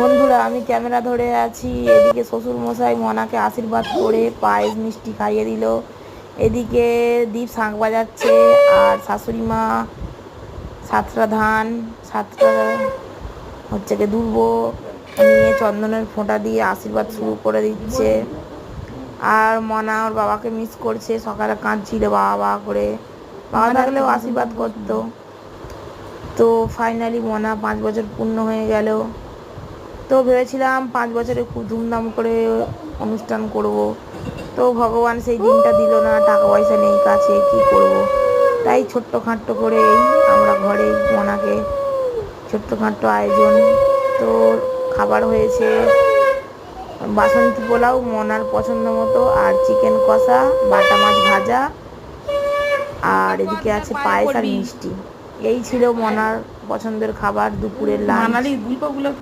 বন্ধুরা, আমি ক্যামেরা ধরে আছি। এদিকে শ্বশুর মশাই মনাকে আশীর্বাদ করে পায়েস মিষ্টি খাইয়ে দিল। এদিকে দীপ শাঁখ বাজাচ্ছে, আর শাশুড়ি মা সাতটা ধান, সাতটা হচ্ছে কি দুর্ব নিয়ে চন্দনের ফোঁটা দিয়ে আশীর্বাদ শুরু করে দিচ্ছে। আর মনা ওর বাবাকে মিস করছে, সকালে কাঁদছিল বাবা বাবা করে, বাবা থাকলেও আশীর্বাদ করতো। তো ফাইনালি মনা 5 বছর পূর্ণ হয়ে গেল। তো ভেবেছিলাম 5 বছরে খুব ধুমধাম করে অনুষ্ঠান করব, তো ভগবান সেই দিনটা দিল না, টাকা পয়সা নেই কাছে, কি করব। তাই ছোট্টখাট্টো করে আমরা ঘরেই মনাকে ছোট্টখাট্টো আয়োজন। তো খাবার হয়েছে বাসন্তী পোলাও মনার পছন্দ মতো, আর চিকেন কষা, বাটা মাছ ভাজা, আর এদিকে আছে পায়েস আর মিষ্টি। এই ছিল মনার পছন্দের খাবার, দুপুরের লাঞ্চ।